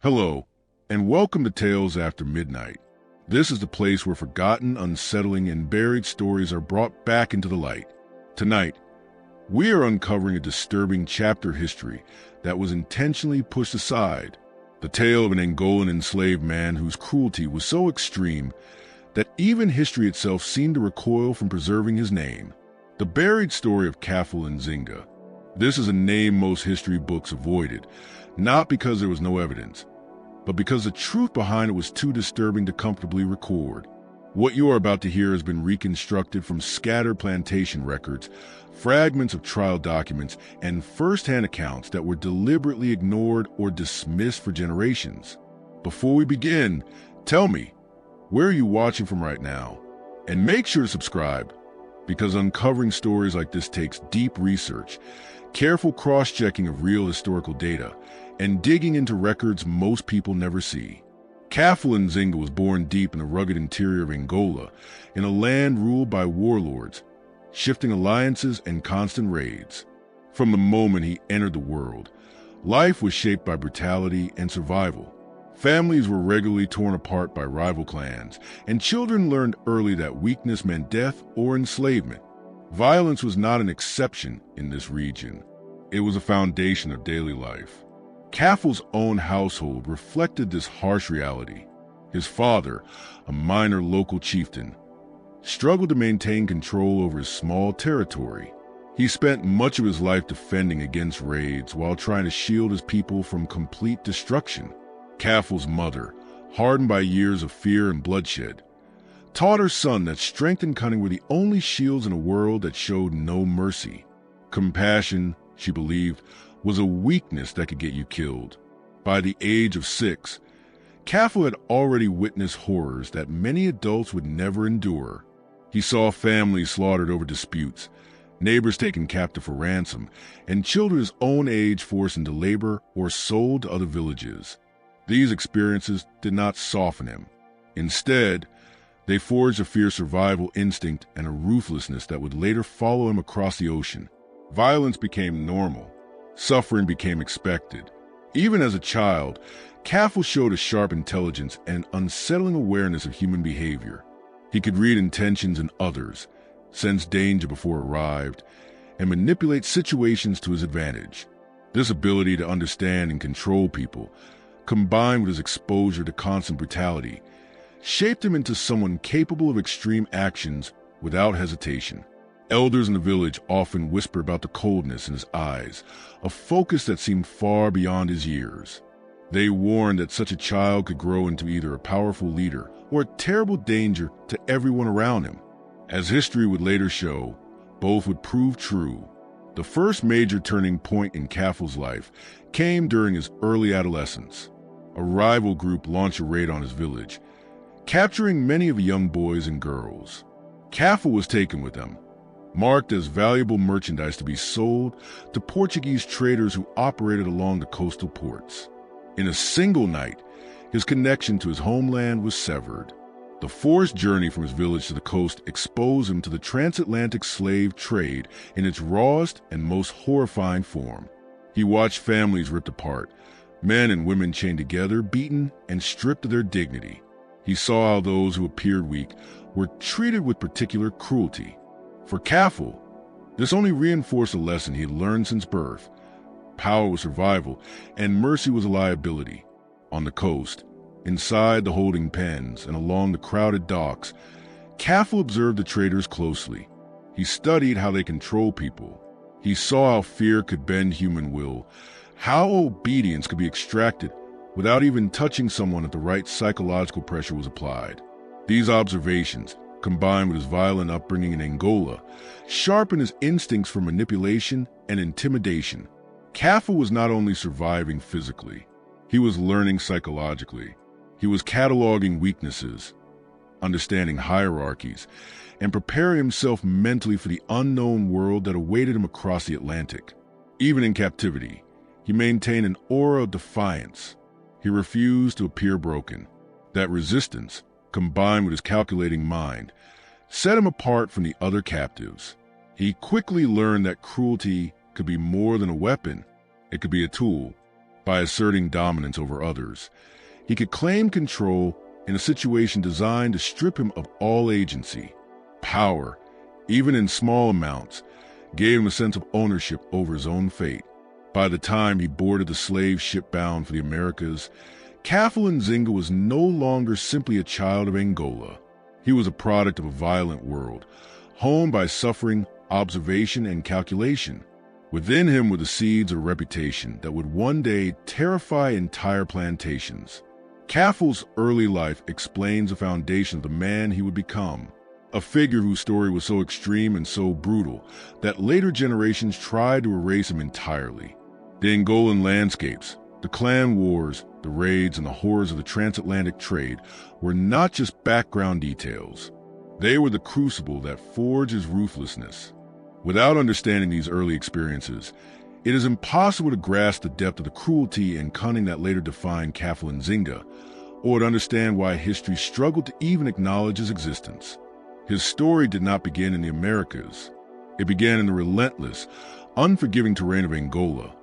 Hello, and welcome to Tales After Midnight. This is the place where forgotten, unsettling, and buried stories are brought back into the light. Tonight, we are uncovering a disturbing chapter of history that was intentionally pushed aside. The tale of an Angolan enslaved man whose cruelty was so extreme that even history itself seemed to recoil from preserving his name. The buried story of Kafele Nzinga. This is a name most history books avoided, not because there was no evidence, but because the truth behind it was too disturbing to comfortably record. What you are about to hear has been reconstructed from scattered plantation records, fragments of trial documents, and first-hand accounts that were deliberately ignored or dismissed for generations. Before we begin, tell me, where are you watching from right now? And make sure to subscribe, because uncovering stories like this takes deep research, careful cross-checking of real historical data, and digging into records most people never see. Kafele Nzinga was born deep in the rugged interior of Angola, in a land ruled by warlords, shifting alliances and constant raids. From the moment he entered the world, life was shaped by brutality and survival. Families were regularly torn apart by rival clans, and children learned early that weakness meant death or enslavement. Violence was not an exception in this region. It was a foundation of daily life. Kafele's own household reflected this harsh reality. His father, a minor local chieftain, struggled to maintain control over his small territory. He spent much of his life defending against raids while trying to shield his people from complete destruction. Kafele's mother, hardened by years of fear and bloodshed, taught her son that strength and cunning were the only shields in a world that showed no mercy. Compassion, she believed, was a weakness that could get you killed. By the age of 6, Kafele had already witnessed horrors that many adults would never endure. He saw families slaughtered over disputes, neighbors taken captive for ransom, and children his own age forced into labor or sold to other villages. These experiences did not soften him. Instead, they forged a fierce survival instinct and a ruthlessness that would later follow him across the ocean. Violence became normal. Suffering became expected. Even as a child, Kafele showed a sharp intelligence and an unsettling awareness of human behavior. He could read intentions in others, sense danger before it arrived, and manipulate situations to his advantage. This ability to understand and control people, combined with his exposure to constant brutality, shaped him into someone capable of extreme actions without hesitation. Elders in the village often whispered about the coldness in his eyes, a focus that seemed far beyond his years. They warned that such a child could grow into either a powerful leader or a terrible danger to everyone around him. As history would later show, both would prove true. The first major turning point in Kafele's life came during his early adolescence. A rival group launched a raid on his village, capturing many of the young boys and girls. Kafele was taken with them, marked as valuable merchandise to be sold to Portuguese traders who operated along the coastal ports. In a single night, his connection to his homeland was severed. The forced journey from his village to the coast exposed him to the transatlantic slave trade in its rawest and most horrifying form. He watched families ripped apart, men and women chained together, beaten, and stripped of their dignity. He saw how those who appeared weak were treated with particular cruelty. For Kafele, this only reinforced a lesson he had learned since birth. Power was survival, and mercy was a liability. On the coast, inside the holding pens, and along the crowded docks, Kafele observed the traders closely. He studied how they controlled people. He saw how fear could bend human will, how obedience could be extracted without even touching someone if the right psychological pressure was applied. These observations, combined with his violent upbringing in Angola, sharpened his instincts for manipulation and intimidation. Kafele was not only surviving physically, he was learning psychologically. He was cataloging weaknesses, understanding hierarchies, and preparing himself mentally for the unknown world that awaited him across the Atlantic. Even in captivity, he maintained an aura of defiance. He refused to appear broken. That resistance, combined with his calculating mind, set him apart from the other captives. He quickly learned that cruelty could be more than a weapon. It could be a tool, by asserting dominance over others. He could claim control in a situation designed to strip him of all agency. Power, even in small amounts, gave him a sense of ownership over his own fate. By the time he boarded the slave ship bound for the Americas, Kafele Nzinga was no longer simply a child of Angola. He was a product of a violent world, honed by suffering, observation, and calculation. Within him were the seeds of a reputation that would one day terrify entire plantations. Kafele's early life explains the foundation of the man he would become, a figure whose story was so extreme and so brutal that later generations tried to erase him entirely. The Angolan landscapes, the clan wars, the raids, and the horrors of the transatlantic trade were not just background details. They were the crucible that forged his ruthlessness. Without understanding these early experiences, it is impossible to grasp the depth of the cruelty and cunning that later defined Kafele Nzinga, or to understand why history struggled to even acknowledge his existence. His story did not begin in the Americas. It began in the relentless, unforgiving terrain of Angola,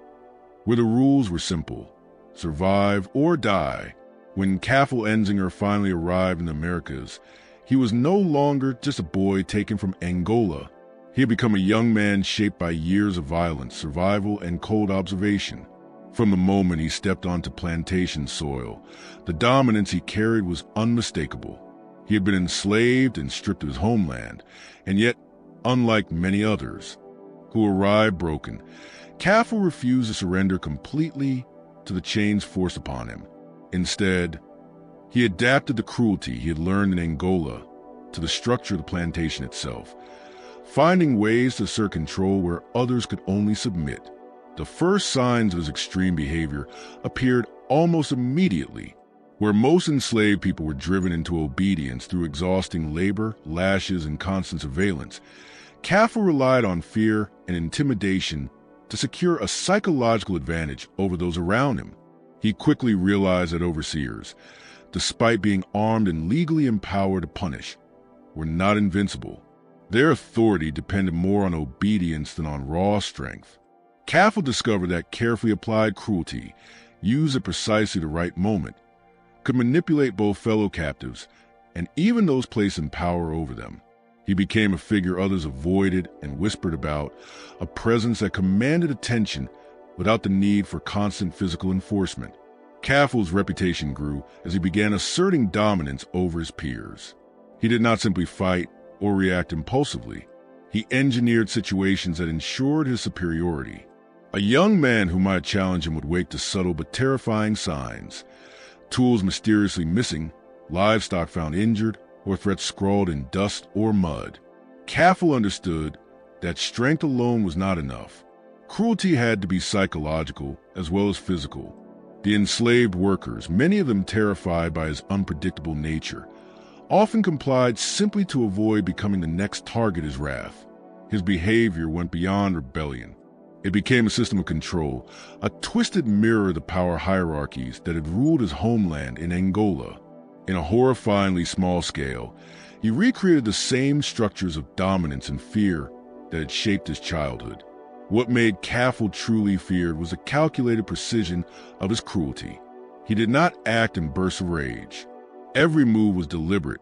where the rules were simple: survive or die. When Kafele Nzinga finally arrived in the Americas, he was no longer just a boy taken from Angola. He had become a young man shaped by years of violence, survival, and cold observation. From the moment he stepped onto plantation soil, the dominance he carried was unmistakable. He had been enslaved and stripped of his homeland, and yet, unlike many others who arrived broken, Kafele refused to surrender completely to the chains forced upon him. Instead, he adapted the cruelty he had learned in Angola to the structure of the plantation itself, finding ways to assert control where others could only submit. The first signs of his extreme behavior appeared almost immediately. Where most enslaved people were driven into obedience through exhausting labor, lashes, and constant surveillance, Kafele relied on fear and intimidation to secure a psychological advantage over those around him. He quickly realized that overseers, despite being armed and legally empowered to punish, were not invincible. Their authority depended more on obedience than on raw strength. Kafele discovered that carefully applied cruelty, used at precisely the right moment, could manipulate both fellow captives and even those placed in power over them. He became a figure others avoided and whispered about, a presence that commanded attention without the need for constant physical enforcement. Kafele's reputation grew as he began asserting dominance over his peers. He did not simply fight or react impulsively. He engineered situations that ensured his superiority. A young man who might challenge him would wake to subtle but terrifying signs: tools mysteriously missing, livestock found injured, or threats scrawled in dust or mud. Kafele understood that strength alone was not enough. Cruelty had to be psychological as well as physical. The enslaved workers, many of them terrified by his unpredictable nature, often complied simply to avoid becoming the next target of his wrath. His behavior went beyond rebellion. It became a system of control, a twisted mirror of the power hierarchies that had ruled his homeland in Angola. In a horrifyingly small scale, he recreated the same structures of dominance and fear that had shaped his childhood. What made Kafele truly feared was the calculated precision of his cruelty. He did not act in bursts of rage. Every move was deliberate,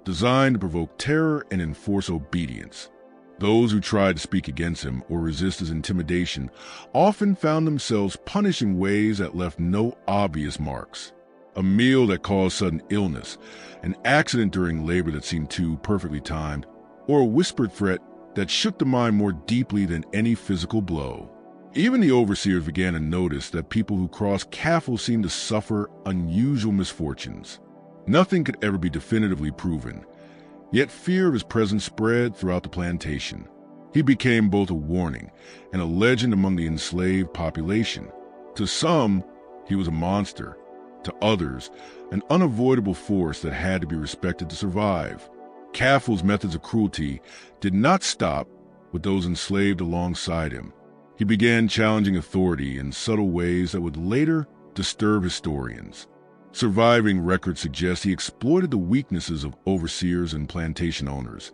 designed to provoke terror and enforce obedience. Those who tried to speak against him or resist his intimidation often found themselves punished in ways that left no obvious marks. A meal that caused sudden illness, an accident during labor that seemed too perfectly timed, or a whispered threat that shook the mind more deeply than any physical blow. Even the overseers began to notice that people who crossed Kafele seemed to suffer unusual misfortunes. Nothing could ever be definitively proven, yet fear of his presence spread throughout the plantation. He became both a warning and a legend among the enslaved population. To some, he was a monster. To others, an unavoidable force that had to be respected to survive. Kafele's methods of cruelty did not stop with those enslaved alongside him. He began challenging authority in subtle ways that would later disturb historians. Surviving records suggest he exploited the weaknesses of overseers and plantation owners,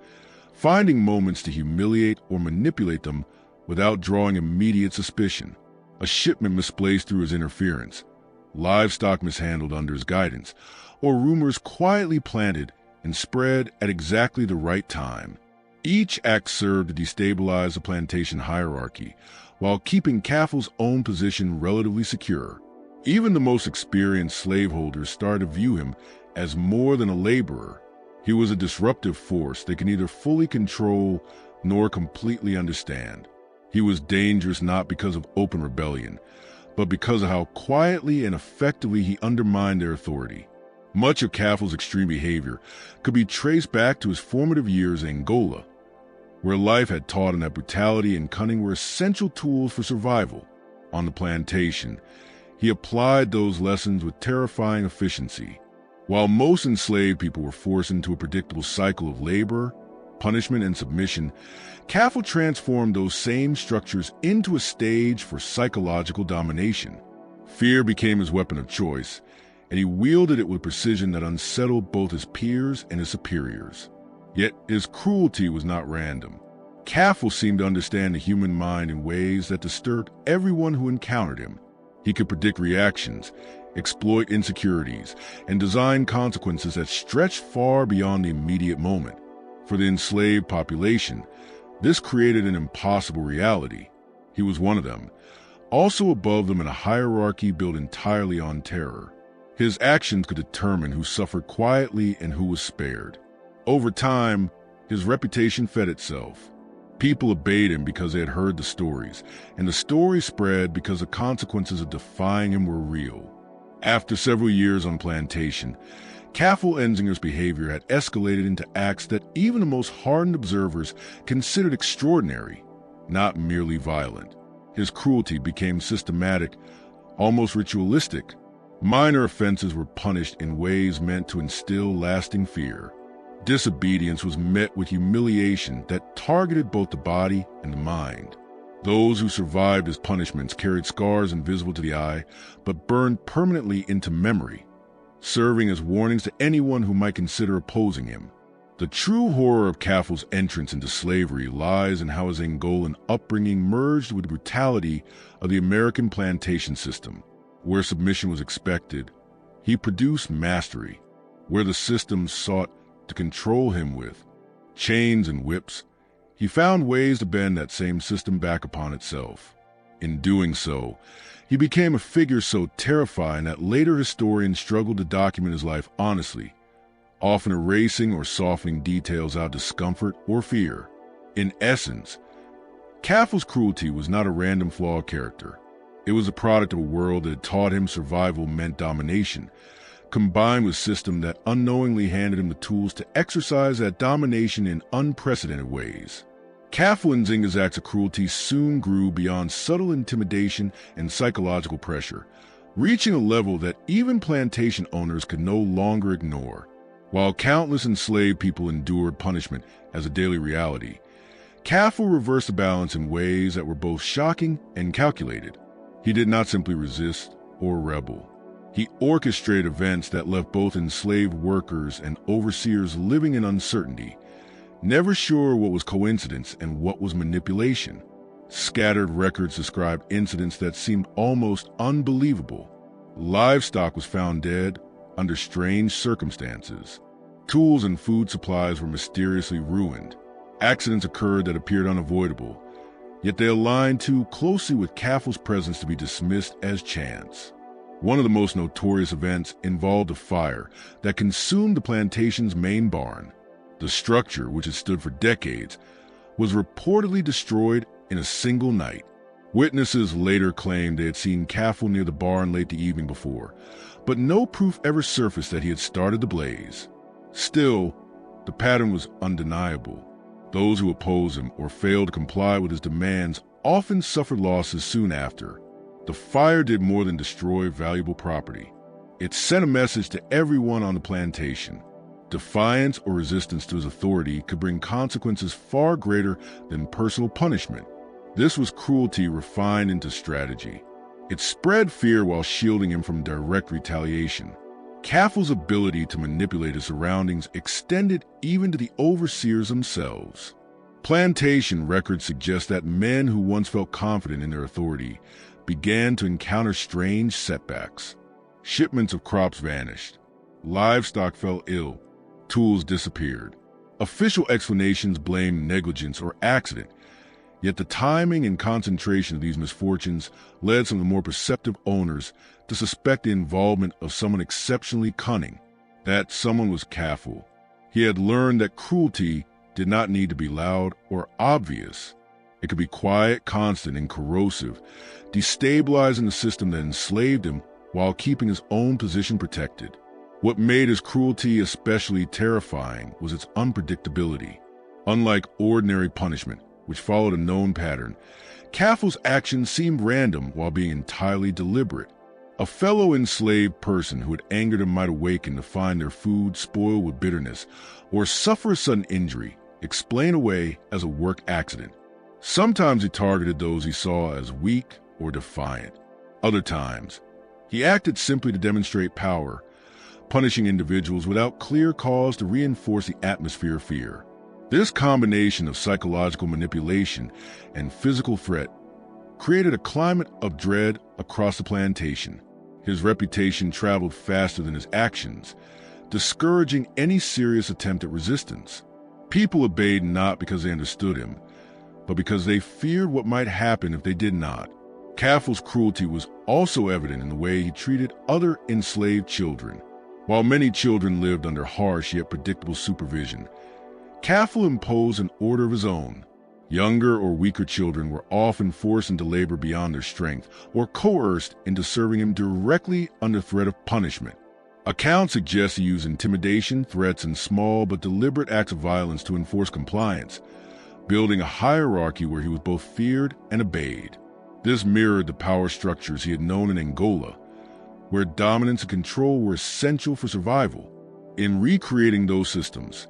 finding moments to humiliate or manipulate them without drawing immediate suspicion. a shipment misplaced through his interference, livestock mishandled under his guidance, or rumors quietly planted and spread at exactly the right time. Each act served to destabilize the plantation hierarchy, while keeping Kafele's own position relatively secure. Even the most experienced slaveholders started to view him as more than a laborer. He was a disruptive force they could neither fully control nor completely understand. He was dangerous not because of open rebellion, but because of how quietly and effectively he undermined their authority. Much of Kafele's extreme behavior could be traced back to his formative years in Angola, where life had taught him that brutality and cunning were essential tools for survival. On the plantation, he applied those lessons with terrifying efficiency. While most enslaved people were forced into a predictable cycle of labor, punishment, and submission, Kafele transformed those same structures into a stage for psychological domination. Fear became his weapon of choice, and he wielded it with precision that unsettled both his peers and his superiors. Yet his cruelty was not random. Kafele seemed to understand the human mind in ways that disturbed everyone who encountered him. He could predict reactions, exploit insecurities, and design consequences that stretched far beyond the immediate moment. For the enslaved population, this created an impossible reality. He was one of them, also above them in a hierarchy built entirely on terror. His actions could determine who suffered quietly and who was spared. Over time, his reputation fed itself. People obeyed him because they had heard the stories, and the stories spread because the consequences of defying him were real. After several years on plantation, Kafele Nzinga's behavior had escalated into acts that even the most hardened observers considered extraordinary, not merely violent. His cruelty became systematic, almost ritualistic. Minor offenses were punished in ways meant to instill lasting fear. Disobedience was met with humiliation that targeted both the body and the mind. Those who survived his punishments carried scars invisible to the eye, but burned permanently into memory, serving as warnings to anyone who might consider opposing him. The true horror of Kafele's entrance into slavery lies in how his Angolan upbringing merged with the brutality of the American plantation system. Where submission was expected, he produced mastery. Where the system sought to control him with chains and whips, he found ways to bend that same system back upon itself. In doing so, he became a figure so terrifying that later historians struggled to document his life honestly, often erasing or softening details out of discomfort or fear. In essence, Kafele's cruelty was not a random flawed character. It was a product of a world that had taught him survival meant domination, combined with a system that unknowingly handed him the tools to exercise that domination in unprecedented ways. Kafele Nzinga's acts of cruelty soon grew beyond subtle intimidation and psychological pressure, reaching a level that even plantation owners could no longer ignore. While countless enslaved people endured punishment as a daily reality, Kafele reversed the balance in ways that were both shocking and calculated. He did not simply resist or rebel. He orchestrated events that left both enslaved workers and overseers living in uncertainty, never sure what was coincidence and what was manipulation. Scattered records described incidents that seemed almost unbelievable. Livestock was found dead under strange circumstances. Tools and food supplies were mysteriously ruined. Accidents occurred that appeared unavoidable, yet they aligned too closely with Kafele's presence to be dismissed as chance. One of the most notorious events involved a fire that consumed the plantation's main barn. The structure, which had stood for decades, was reportedly destroyed in a single night. Witnesses later claimed they had seen Kafele near the barn late the evening before, but no proof ever surfaced that he had started the blaze. Still, the pattern was undeniable. Those who opposed him or failed to comply with his demands often suffered losses soon after. The fire did more than destroy valuable property. It sent a message to everyone on the plantation. Defiance or resistance to his authority could bring consequences far greater than personal punishment. This was cruelty refined into strategy. It spread fear while shielding him from direct retaliation. Kafele's ability to manipulate his surroundings extended even to the overseers themselves. Plantation records suggest that men who once felt confident in their authority began to encounter strange setbacks. Shipments of crops vanished. Livestock fell ill. Tools disappeared. Official explanations blamed negligence or accident, yet the timing and concentration of these misfortunes led some of the more perceptive owners to suspect the involvement of someone exceptionally cunning. That someone was Kafele. He had learned that cruelty did not need to be loud or obvious. It could be quiet, constant, and corrosive, destabilizing the system that enslaved him while keeping his own position protected. What made his cruelty especially terrifying was its unpredictability. Unlike ordinary punishment, which followed a known pattern, Kafele's actions seemed random while being entirely deliberate. A fellow enslaved person who had angered him might awaken to find their food spoiled with bitterness, or suffer a sudden injury, explained away as a work accident. Sometimes he targeted those he saw as weak or defiant. Other times, he acted simply to demonstrate power, punishing individuals without clear cause to reinforce the atmosphere of fear. This combination of psychological manipulation and physical threat created a climate of dread across the plantation. His reputation traveled faster than his actions, discouraging any serious attempt at resistance. People obeyed not because they understood him, but because they feared what might happen if they did not. Kafele's cruelty was also evident in the way he treated other enslaved children. While many children lived under harsh yet predictable supervision, Kafele imposed an order of his own. Younger or weaker children were often forced into labor beyond their strength or coerced into serving him directly under threat of punishment. Accounts suggest he used intimidation, threats, and small but deliberate acts of violence to enforce compliance, building a hierarchy where he was both feared and obeyed. This mirrored the power structures he had known in Angola, where dominance and control were essential for survival. In recreating those systems,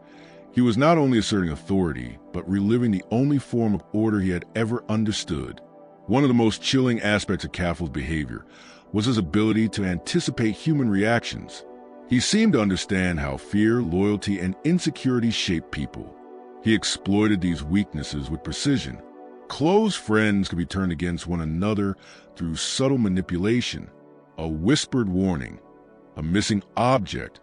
he was not only asserting authority, but reliving the only form of order he had ever understood. One of the most chilling aspects of Kafele's behavior was his ability to anticipate human reactions. He seemed to understand how fear, loyalty, and insecurity shape people. He exploited these weaknesses with precision. Close friends could be turned against one another through subtle manipulation, a whispered warning, a missing object,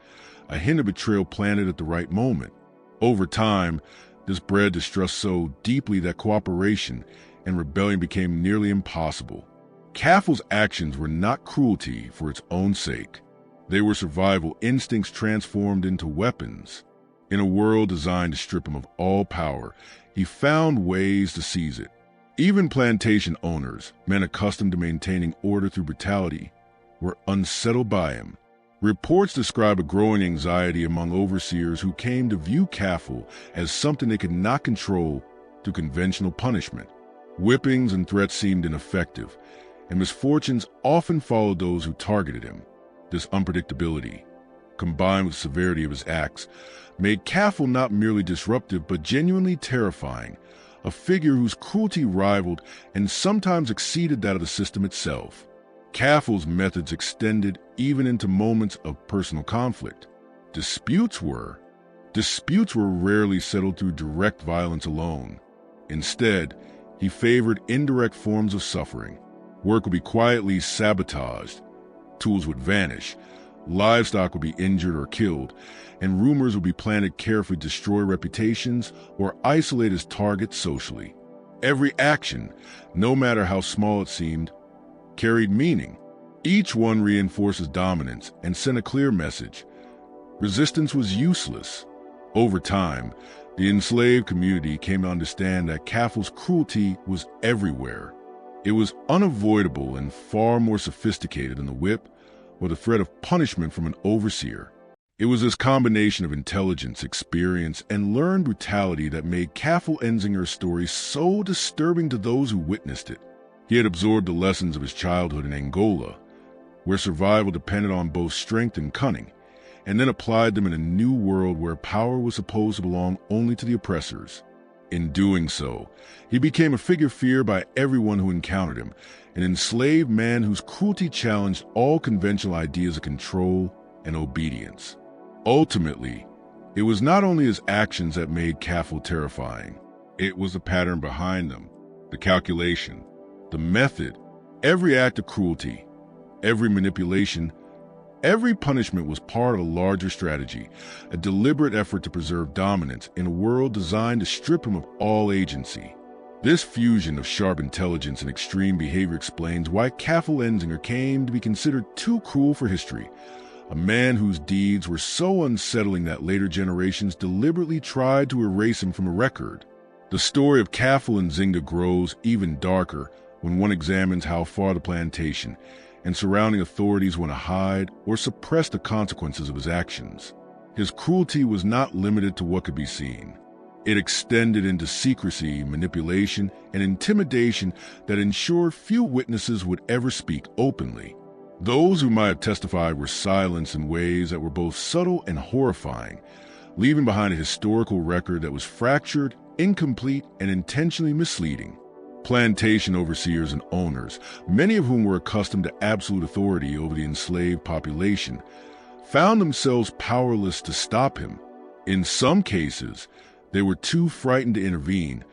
a hint of betrayal planted at the right moment. Over time, this bred distrust so deeply that cooperation and rebellion became nearly impossible. Kafele's actions were not cruelty for its own sake. They were survival instincts transformed into weapons. In a world designed to strip him of all power, he found ways to seize it. Even plantation owners, men accustomed to maintaining order through brutality, were unsettled by him. Reports describe a growing anxiety among overseers who came to view Kafele as something they could not control through conventional punishment. Whippings and threats seemed ineffective, and misfortunes often followed those who targeted him. This unpredictability, combined with the severity of his acts, made Kafele not merely disruptive but genuinely terrifying, a figure whose cruelty rivaled and sometimes exceeded that of the system itself. Kafele's methods extended even into moments of personal conflict. Disputes were rarely settled through direct violence alone. Instead, he favored indirect forms of suffering. Work would be quietly sabotaged, tools would vanish, livestock would be injured or killed, and rumors would be planted carefully to destroy reputations or isolate his targets socially. Every action, no matter how small it seemed, carried meaning. Each one reinforced his dominance and sent a clear message. Resistance was useless. Over time, the enslaved community came to understand that Kafele's cruelty was everywhere. It was unavoidable and far more sophisticated than the whip or the threat of punishment from an overseer. It was this combination of intelligence, experience, and learned brutality that made Kafele Nzinga's story so disturbing to those who witnessed it. He had absorbed the lessons of his childhood in Angola, where survival depended on both strength and cunning, and then applied them in a new world where power was supposed to belong only to the oppressors. In doing so, he became a figure feared by everyone who encountered him, an enslaved man whose cruelty challenged all conventional ideas of control and obedience. Ultimately, it was not only his actions that made Kafele terrifying. It was the pattern behind them, the calculation, the method, Every act of cruelty, every manipulation, every punishment was part of a larger strategy, a deliberate effort to preserve dominance in a world designed to strip him of all agency. This fusion of sharp intelligence and extreme behavior explains why Kafele Nzinga came to be considered too cruel for history, a man whose deeds were so unsettling that later generations deliberately tried to erase him from a record. The story of Kafele Nzinga grows even darker when one examines how far the plantation and surrounding authorities want to hide or suppress the consequences of his actions. His cruelty was not limited to what could be seen. It extended into secrecy, manipulation, and intimidation that ensured few witnesses would ever speak openly. Those who might have testified were silenced in ways that were both subtle and horrifying, leaving behind a historical record that was fractured, incomplete, and intentionally misleading. Plantation overseers and owners, many of whom were accustomed to absolute authority over the enslaved population, found themselves powerless to stop him. In some cases, they were too frightened to intervene,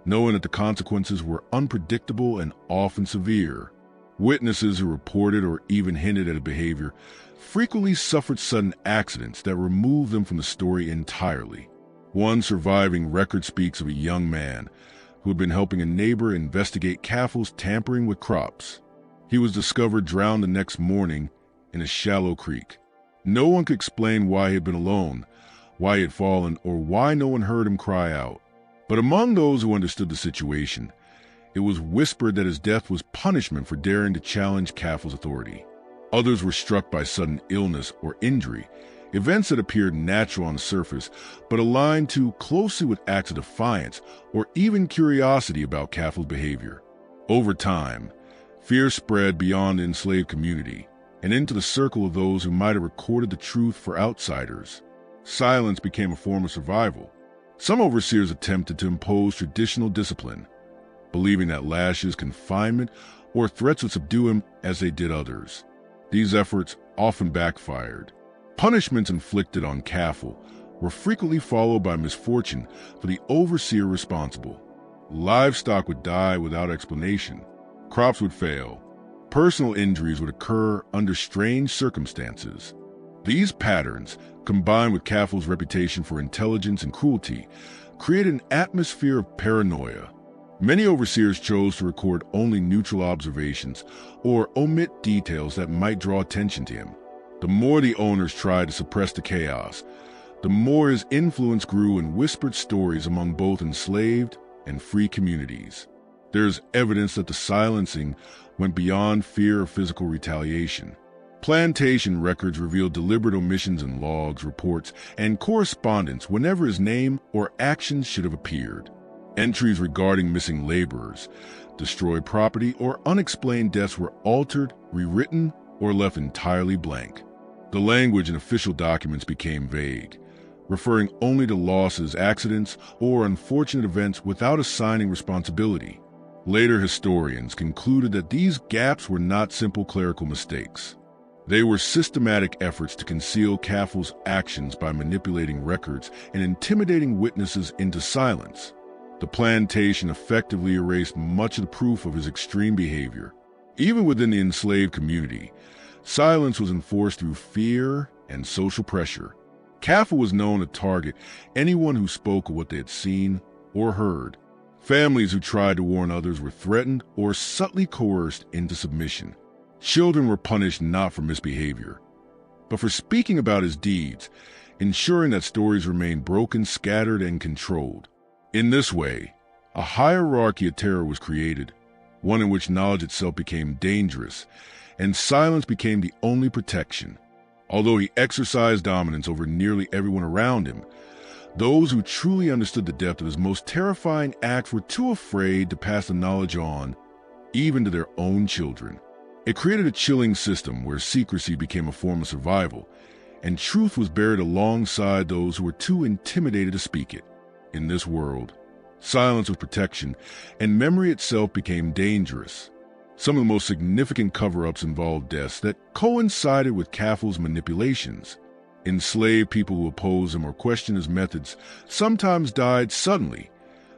knowing that the consequences were unpredictable and often severe. Witnesses who reported or even hinted at a behavior frequently suffered sudden accidents that removed them from the story entirely. One surviving record speaks of a young man who had been helping a neighbor investigate Kafele's tampering with crops. He was discovered drowned the next morning in a shallow creek. No one could explain why he had been alone, why he had fallen, or why no one heard him cry out. But among those who understood the situation, it was whispered that his death was punishment for daring to challenge Kafele's authority. Others were struck by sudden illness or injury, events that appeared natural on the surface, but aligned too closely with acts of defiance or even curiosity about Kafele's behavior. Over time, fear spread beyond the enslaved community and into the circle of those who might have recorded the truth for outsiders. Silence became a form of survival. Some overseers attempted to impose traditional discipline, believing that lashes, confinement, or threats would subdue him as they did others. These efforts often backfired. Punishments inflicted on Kafele were frequently followed by misfortune for the overseer responsible. Livestock would die without explanation. Crops would fail. Personal injuries would occur under strange circumstances. These patterns, combined with Kafele's reputation for intelligence and cruelty, created an atmosphere of paranoia. Many overseers chose to record only neutral observations or omit details that might draw attention to him. The more the owners tried to suppress the chaos, the more his influence grew in whispered stories among both enslaved and free communities. There is evidence that the silencing went beyond fear of physical retaliation. Plantation records reveal deliberate omissions in logs, reports, and correspondence whenever his name or actions should have appeared. Entries regarding missing laborers, destroyed property, or unexplained deaths were altered, rewritten, or left entirely blank. The language in official documents became vague, referring only to losses, accidents, or unfortunate events without assigning responsibility. Later historians concluded that these gaps were not simple clerical mistakes. They were systematic efforts to conceal Kafele's actions by manipulating records and intimidating witnesses into silence. The plantation effectively erased much of the proof of his extreme behavior. Even within the enslaved community, silence was enforced through fear and social pressure. Kafele was known to target anyone who spoke of what they had seen or heard. Families who tried to warn others were threatened or subtly coerced into submission. Children were punished not for misbehavior, but for speaking about his deeds, ensuring that stories remained broken, scattered, and controlled. In this way, a hierarchy of terror was created, one in which knowledge itself became dangerous, and silence became the only protection. Although he exercised dominance over nearly everyone around him, those who truly understood the depth of his most terrifying acts were too afraid to pass the knowledge on, even to their own children. It created a chilling system where secrecy became a form of survival, and truth was buried alongside those who were too intimidated to speak it. In this world, silence was protection, and memory itself became dangerous. Some of the most significant cover-ups involved deaths that coincided with Kafele's manipulations. Enslaved people who opposed him or questioned his methods sometimes died suddenly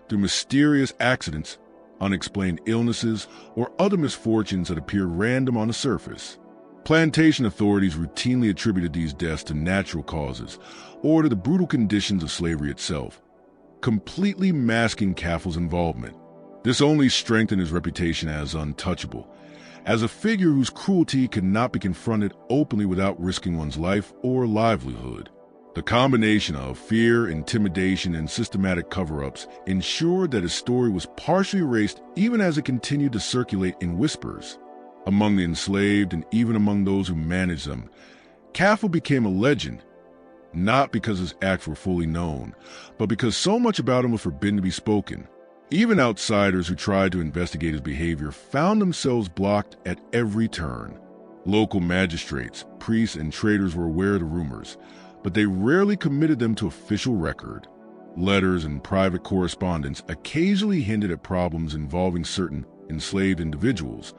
through mysterious accidents unexplained illnesses, or other misfortunes that appear random on the surface. Plantation authorities routinely attributed these deaths to natural causes or to the brutal conditions of slavery itself, completely masking Kafele's involvement. This only strengthened his reputation as untouchable, as a figure whose cruelty could not be confronted openly without risking one's life or livelihood. The combination of fear, intimidation, and systematic cover-ups ensured that his story was partially erased even as it continued to circulate in whispers. Among the enslaved and even among those who managed them, Kafele became a legend, not because his acts were fully known, but because so much about him was forbidden to be spoken. Even outsiders who tried to investigate his behavior found themselves blocked at every turn. Local magistrates, priests, and traders were aware of the rumors, but they rarely committed them to official record. Letters and private correspondence occasionally hinted at problems involving certain enslaved individuals,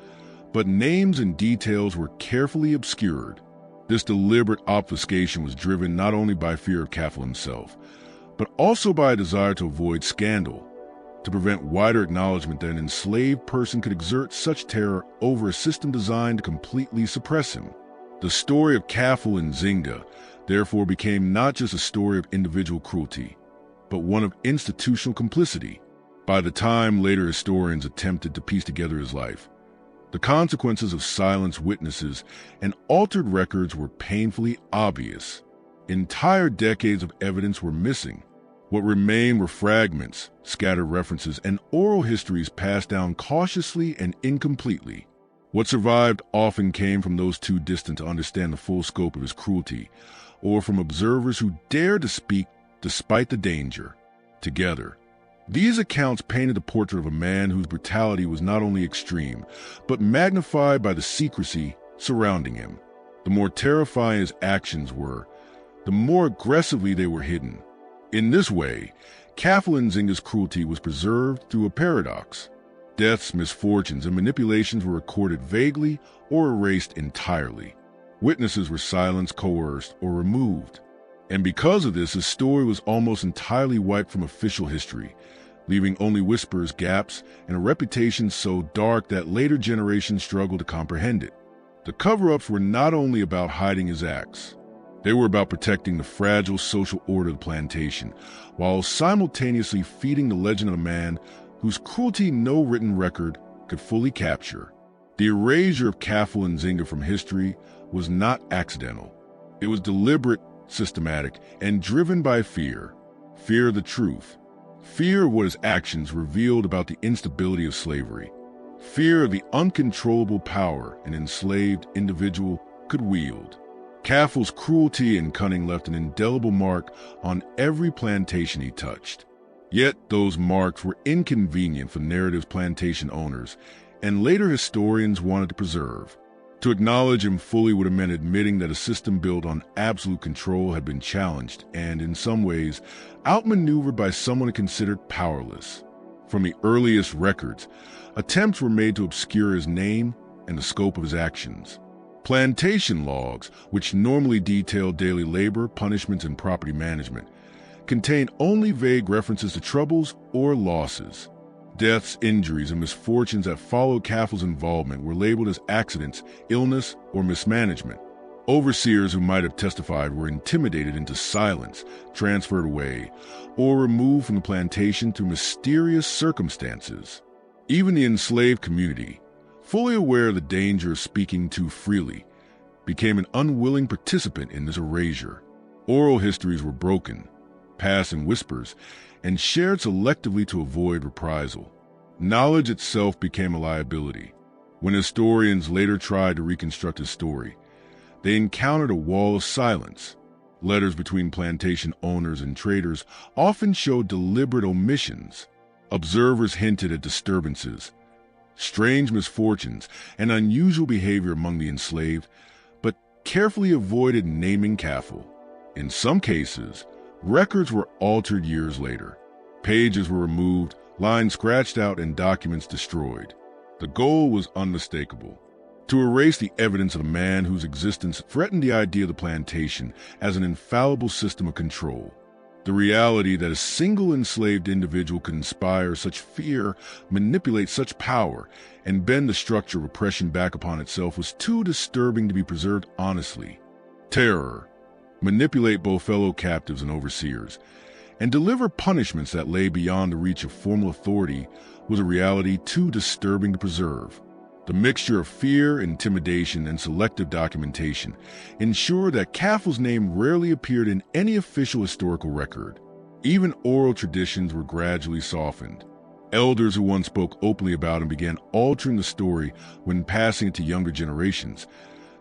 but names and details were carefully obscured. This deliberate obfuscation was driven not only by fear of Kafele himself, but also by a desire to avoid scandal, to prevent wider acknowledgement that an enslaved person could exert such terror over a system designed to completely suppress him. The story of Kafele Nzinga therefore became not just a story of individual cruelty, but one of institutional complicity. By the time later historians attempted to piece together his life, the consequences of silenced witnesses and altered records were painfully obvious. Entire decades of evidence were missing. What remained were fragments, scattered references, and oral histories passed down cautiously and incompletely. What survived often came from those too distant to understand the full scope of his cruelty, or from observers who dared to speak despite the danger. Together, these accounts painted the portrait of a man whose brutality was not only extreme, but magnified by the secrecy surrounding him. The more terrifying his actions were, the more aggressively they were hidden. In this way, Kafele Nzinga's cruelty was preserved through a paradox. Deaths, misfortunes, and manipulations were recorded vaguely or erased entirely. Witnesses were silenced, coerced, or removed. And because of this, his story was almost entirely wiped from official history, leaving only whispers, gaps, and a reputation so dark that later generations struggled to comprehend it. The cover-ups were not only about hiding his acts. They were about protecting the fragile social order of the plantation, while simultaneously feeding the legend of a man whose cruelty no written record could fully capture. The erasure of Kafele Nzinga from history was not accidental. It was deliberate, systematic, and driven by fear. Fear of the truth. Fear of what his actions revealed about the instability of slavery. Fear of the uncontrollable power an enslaved individual could wield. Kafele's cruelty and cunning left an indelible mark on every plantation he touched. Yet those marks were inconvenient for narrative plantation owners, and later historians wanted to preserve. To acknowledge him fully would have meant admitting that a system built on absolute control had been challenged and, in some ways, outmaneuvered by someone considered powerless. From the earliest records, attempts were made to obscure his name and the scope of his actions. Plantation logs, which normally detail daily labor, punishments, and property management, contained only vague references to troubles or losses. Deaths, injuries, and misfortunes that followed Kafele's involvement were labeled as accidents, illness, or mismanagement. Overseers who might have testified were intimidated into silence, transferred away, or removed from the plantation through mysterious circumstances. Even the enslaved community, fully aware of the danger of speaking too freely, became an unwilling participant in this erasure. Oral histories were broken, passed in whispers, and shared selectively to avoid reprisal. Knowledge itself became a liability. When historians later tried to reconstruct his story, they encountered a wall of silence. Letters between plantation owners and traders often showed deliberate omissions. Observers hinted at disturbances, strange misfortunes, and unusual behavior among the enslaved, but carefully avoided naming Kafele. In some cases, records were altered years later. Pages were removed, lines scratched out, and documents destroyed. The goal was unmistakable: to erase the evidence of a man whose existence threatened the idea of the plantation as an infallible system of control. The reality that a single enslaved individual could inspire such fear, manipulate such power, and bend the structure of oppression back upon itself was too disturbing to be preserved honestly. Terror, manipulate both fellow captives and overseers, and deliver punishments that lay beyond the reach of formal authority was a reality too disturbing to preserve. The mixture of fear, intimidation, and selective documentation ensured that Kafele's name rarely appeared in any official historical record. Even oral traditions were gradually softened. Elders who once spoke openly about him began altering the story when passing it to younger generations,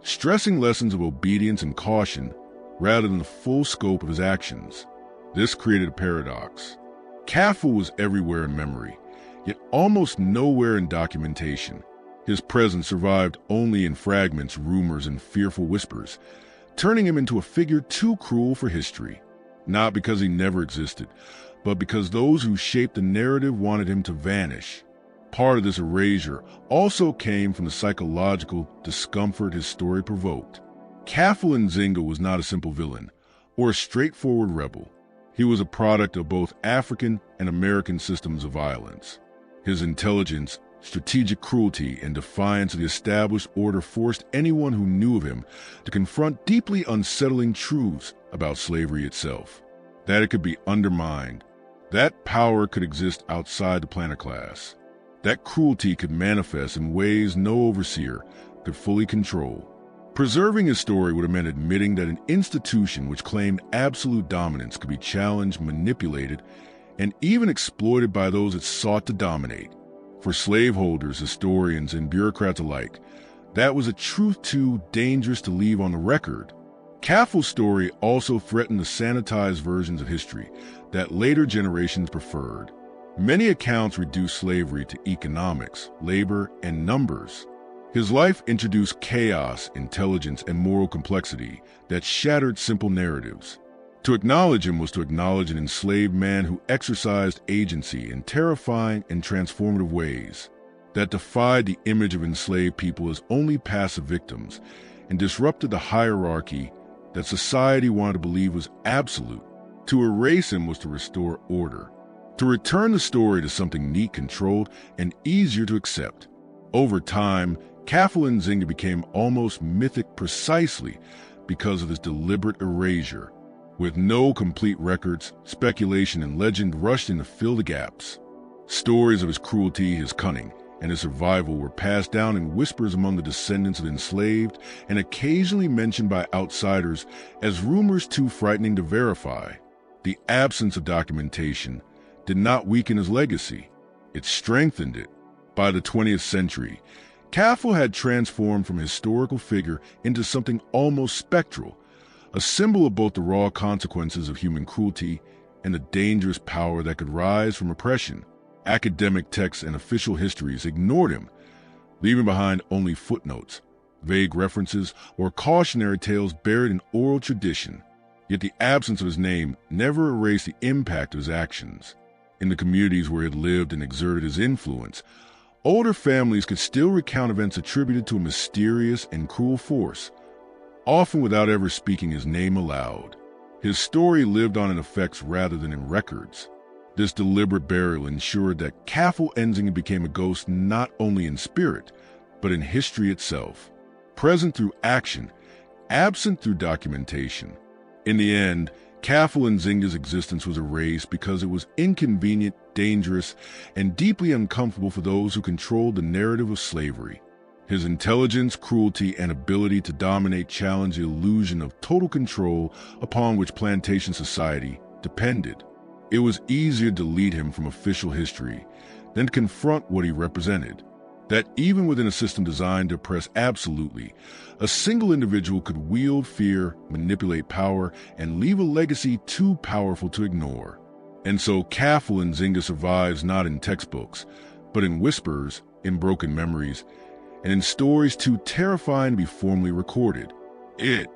stressing lessons of obedience and caution rather than the full scope of his actions. This created a paradox. Kafele was everywhere in memory, yet almost nowhere in documentation. His presence survived only in fragments, rumors, and fearful whispers, turning him into a figure too cruel for history. Not because he never existed, but because those who shaped the narrative wanted him to vanish. Part of this erasure also came from the psychological discomfort his story provoked. Kafele Nzinga was not a simple villain or a straightforward rebel. He was a product of both African and American systems of violence. His intelligence, strategic cruelty, and defiance of the established order forced anyone who knew of him to confront deeply unsettling truths about slavery itself. That it could be undermined, that power could exist outside the planter class, that cruelty could manifest in ways no overseer could fully control. Preserving his story would have meant admitting that an institution which claimed absolute dominance could be challenged, manipulated, and even exploited by those it sought to dominate. For slaveholders, historians, and bureaucrats alike, that was a truth too dangerous to leave on the record. Kafele's story also threatened the sanitized versions of history that later generations preferred. Many accounts reduced slavery to economics, labor, and numbers. His life introduced chaos, intelligence, and moral complexity that shattered simple narratives. To acknowledge him was to acknowledge an enslaved man who exercised agency in terrifying and transformative ways that defied the image of enslaved people as only passive victims and disrupted the hierarchy that society wanted to believe was absolute. To erase him was to restore order, to return the story to something neat, controlled, and easier to accept. Over time, Kafele Nzinga became almost mythic precisely because of this deliberate erasure. With no complete records, speculation and legend rushed in to fill the gaps. Stories of his cruelty, his cunning, and his survival were passed down in whispers among the descendants of the enslaved and occasionally mentioned by outsiders as rumors too frightening to verify. The absence of documentation did not weaken his legacy. It strengthened it. By the 20th century, Kafele had transformed from a historical figure into something almost spectral, a symbol of both the raw consequences of human cruelty and the dangerous power that could rise from oppression. Academic texts and official histories ignored him, leaving behind only footnotes, vague references, or cautionary tales buried in oral tradition. Yet the absence of his name never erased the impact of his actions. In the communities where he had lived and exerted his influence, older families could still recount events attributed to a mysterious and cruel force, often without ever speaking his name aloud. His story lived on in effects rather than in records. This deliberate burial ensured that Kafele Nzinga became a ghost not only in spirit, but in history itself, present through action, absent through documentation. In the end, Kafele Nzinga's existence was erased because it was inconvenient, dangerous, and deeply uncomfortable for those who controlled the narrative of slavery. His intelligence, cruelty, and ability to dominate challenged the illusion of total control upon which plantation society depended. It was easier to delete him from official history than to confront what he represented. That even within a system designed to oppress absolutely, a single individual could wield fear, manipulate power, and leave a legacy too powerful to ignore. And so Kafele Nzinga survives not in textbooks, but in whispers, in broken memories, and in stories too terrifying to be formally recorded. It